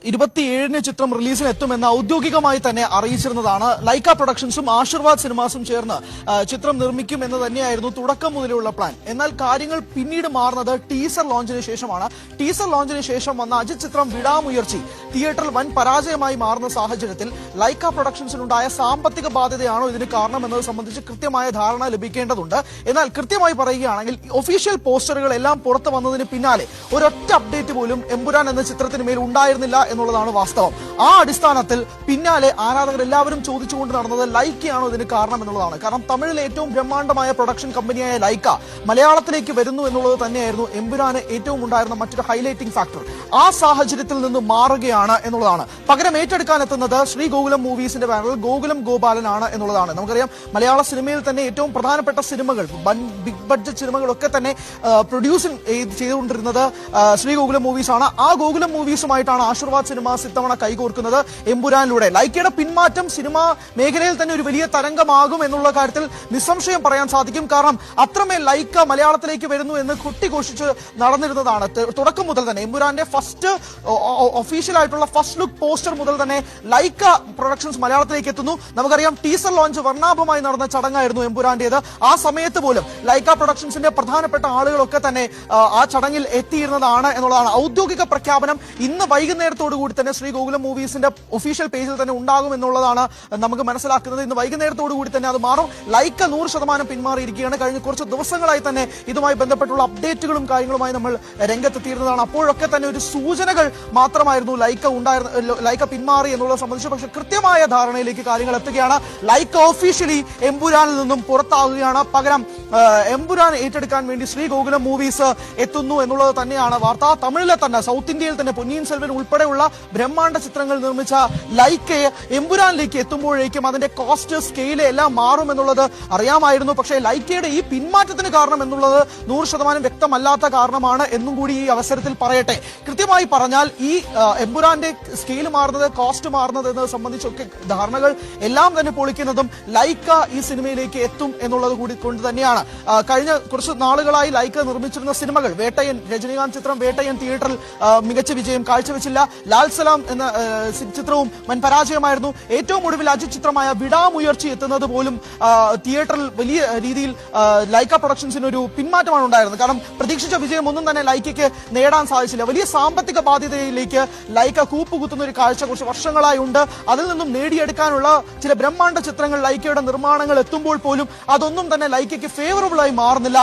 27-ന് ചിത്രം റിലീസിന് എത്തുമെന്ന് ഔദ്യോഗികമായി തന്നെ അറിയിച്ചിരുന്നതാണ്. ലൈക്ക പ്രൊഡക്ഷൻസും ആശീർവാദ് സിനിമാസും ചേർന്ന് ചിത്രം നിർമ്മിക്കും എന്ന് തന്നെയായിരുന്നു തുടക്കം മുതലുള്ള പ്ലാൻ. എന്നാൽ കാര്യങ്ങൾ പിന്നീട് മാറുന്നത് ടീസർ ലോഞ്ചിന് ശേഷമാണ്. ടീസർ ലോഞ്ചിന് ശേഷം വന്ന അജിത് ചിത്രം വിടാമുയർച്ചി തിയേറ്ററിൽ വൻ പരാജയമായി മാറുന്ന സാഹചര്യത്തിൽ ലൈക്ക പ്രൊഡക്ഷൻസിനുണ്ടായ സാമ്പത്തിക ബാധ്യതയാണോ ഇതിന് കാരണം എന്നത് സംബന്ധിച്ച് കൃത്യമായ ധാരണ ലഭിക്കേണ്ടതുണ്ട്. എന്നാൽ കൃത്യമായി പറയുകയാണെങ്കിൽ ഒഫീഷ്യൽ പോസ്റ്ററുകൾ എല്ലാം പുറത്തു വന്നതിന് പിന്നാലെ ഒരൊറ്റ അപ്ഡേറ്റ് പോലും എമ്പുരാൻ എന്ന ചിത്രത്തിന് മേൽ ഉണ്ടായിരുന്നില്ല എന്നുള്ളതാണ് വാസ്തവം. ആ അടിസ്ഥാനത്തിൽ പിന്നാലെ ആരാധകർ എല്ലാവരും ചോദിച്ചുകൊണ്ട് നടന്നത് ലൈക്കയാണോ ഇതിന് കാരണം എന്നുള്ളതാണ്. കാരണം തമിഴിലെ ഏറ്റവും ബ്രഹ്മാണ്ഡമായ പ്രൊഡക്ഷൻ കമ്പനിയായ ലൈക്ക മലയാളത്തിലേക്ക് വരുന്നു എന്നുള്ളത് തന്നെയായിരുന്നു എമ്പുരാന് ഏറ്റവും ഉണ്ടായിരുന്ന മറ്റൊരു ഹൈലൈറ്റിംഗ് ഫാക്ടർ. ആ സാഹചര്യത്തിൽ നിന്ന് മാറുകയാണ് എന്നുള്ളതാണ്. പകരം ഏറ്റെടുക്കാൻ എത്തുന്നത് ശ്രീ ഗോകുലം മൂവീസിന്റെ ബാനറിൽ ഗോകുലം ഗോപാലനാണ് എന്നുള്ളതാണ്. നമുക്കറിയാം, മലയാള സിനിമയിൽ തന്നെ ഏറ്റവും പ്രധാനപ്പെട്ട സിനിമകൾ, ബിഗ് ബഡ്ജറ്റ് സിനിമകളൊക്കെ തന്നെ പ്രൊഡ്യൂസിംഗ് ചെയ്തുകൊണ്ടിരുന്നത് ശ്രീ ഗോകുലം മൂവീസ് ആണ്. ആ ഗോകുലം മൂവീസുമായിട്ടാണ് ആശീർവാദ് സിനിമാസ് ഇത്തവണ കൈകോർക്കുന്നത് എമ്പുരാനിലൂടെ. ലൈക്കയുടെ പിന്മാറ്റം സിനിമാ മേഖലയിൽ തന്നെ ഒരു വലിയ തരംഗമാകും എന്നുള്ള കാര്യത്തിൽ നിസ്സംശയം പറയാൻ സാധിക്കും. കാരണം അത്രമേൽ ലൈക്ക മലയാളത്തിലേക്ക് വരുന്നു എന്ന് കൊട്ടിഘോഷിച്ച് നടന്നിരുന്നതാണ്. തുടക്കം മുതൽ തന്നെ എമ്പുരാന്റെ ഫസ്റ്റ് ഒഫീഷ്യൽ ആയിട്ടുള്ള ഫസ്റ്റ് ലുക്ക് പോസ്റ്റർ മുതൽ തന്നെ ലൈക്ക പ്രൊഡക്ഷൻസ് മലയാളത്തിലേക്ക് എത്തുന്നു. നമുക്കറിയാം, ടീസർ ലോഞ്ച് വർണ്ണാഭമായി നടന്ന ചടങ്ങായിരുന്നു എമ്പുരാന്റേത്. ആ സമയത്ത് പോലും ലൈക്ക പ്രൊഡക്ഷൻസിന്റെ പ്രധാനപ്പെട്ട ആളുകളൊക്കെ തന്നെ ആ ചടങ്ങിൽ എത്തിയിരുന്നതാണ് എന്നുള്ളതാണ്. ഔദ്യോഗിക പ്രഖ്യാപനം ഇന്ന് വൈകുന്നേരത്തോടു കൂടി തന്നെ ശ്രീ ഗോകുലം മൂവീസിന്റെ ഒഫീഷ്യൽ പേജിൽ തന്നെ ഉണ്ടാകും എന്നുള്ളതാണ് നമുക്ക് മനസ്സിലാക്കുന്നത്. ഇന്ന് വൈകുന്നേരത്തോടു കൂടി തന്നെ അത് മാറും. ലൈക്ക 100% പിന്മാറിയിരിക്കുകയാണ്. കഴിഞ്ഞ കുറച്ച് ദിവസങ്ങളായി തന്നെ ഇതുമായി ബന്ധപ്പെട്ടുള്ള അപ്ഡേറ്റുകളും കാര്യങ്ങളുമായി നമ്മൾ രംഗത്തെത്തിയിരുന്നതാണ്. അപ്പോഴൊക്കെ തന്നെ ഒരു സൂചനകൾ മാത്രമായിരുന്നു ലൈക്ക പിന്മാറി എന്നുള്ളത് സംബന്ധിച്ച്. പക്ഷെ കൃത്യമായ ധാരണയിലേക്ക് കാര്യങ്ങൾ എത്തുകയാണ്. ലൈക്ക ഒഫീഷ്യലി എമ്പുരാനിൽ നിന്നും പുറത്താവുകയാണ്. പകരം എമ്പുരാൻ ഏറ്റെടുക്കാൻ വേണ്ടി ശ്രീ ഗോകുലം മൂവീസ് എത്തുന്നു എന്നുള്ളത് തന്നെയാണ് വാർത്ത. തമിഴിലെ തന്നെ, സൗത്ത് ഇന്ത്യയിൽ തന്നെ പൊന്നിയിൻ സെൽവൻ ഉൾപ്പെടെയുള്ള ബ്രഹ്മാണ്ഡ ചിത്രങ്ങൾ നിർമ്മിച്ച ലൈക്കയെ എമ്പുരാനിലേക്ക് എത്തുമ്പോഴേക്കും അതിന്റെ കോസ്റ്റ്, സ്കെയില് എല്ലാം മാറും എന്നുള്ളത് അറിയാമായിരുന്നു. പക്ഷേ ലൈക്കയുടെ ഈ പിന്മാറ്റത്തിന് കാരണം എന്നുള്ളത് 100% വ്യക്തമല്ലാത്ത കാരണമാണ് എന്നും കൂടി ഈ അവസരത്തിൽ പറയട്ടെ. കൃത്യമായി പറഞ്ഞാൽ ഈ എമ്പുരാന്റെ സ്കെയില് മാറുന്നത്, കോസ്റ്റ് മാറുന്നത് എന്നത് സംബന്ധിച്ചൊക്കെ ധാരണകൾ എല്ലാം തന്നെ പൊളിക്കുന്നതും ലൈക്ക ഈ സിനിമയിലേക്ക് എത്തും എന്നുള്ളത് കൂടി കൊണ്ട് തന്നെയാണ്. കഴിഞ്ഞ കുറച്ച് നാളുകളായി ലൈക്ക നിർമ്മിച്ചിരുന്ന സിനിമകൾ, വേട്ടയൻ, രജനീകാന്ത് ചിത്രം വേട്ടയൻ തിയേറ്ററിൽ മികച്ച വിജയം കാഴ്ചവെച്ചില്ല. ലാൽ സലാം എന്ന ചിത്രവും വൻ പരാജയമായിരുന്നു. ഏറ്റവും ഒടുവിൽ അജിത് ചിത്രമായ വിടാമുയർച്ചി എത്തുന്നത് പോലും തിയേറ്ററിൽ വലിയ രീതിയിൽ ലൈക്ക പ്രൊഡക്ഷൻസിന് ഒരു പിന്മാറ്റമാണ് ഉണ്ടായിരുന്നത്. കാരണം പ്രതീക്ഷിച്ച വിജയം ഒന്നും തന്നെ ലൈക്കയ്ക്ക് നേടാൻ സാധിച്ചില്ല. വലിയ സാമ്പത്തിക ബാധ്യതയിലേക്ക് ലൈക്ക കൂപ്പുകുത്തുന്ന ഒരു കാഴ്ച കുറച്ച് വർഷങ്ങളായി ഉണ്ട്. അതിൽ നിന്നും നേടിയെടുക്കാനുള്ള ചില ബ്രഹ്മാണ്ഡ ചിത്രങ്ങൾ ലൈക്കയുടെ നിർമ്മാണങ്ങൾ എത്തുമ്പോൾ പോലും അതൊന്നും തന്നെ ലൈക്കയ്ക്ക് ഫേവറബിൾ ആയി മാറുന്നില്ല.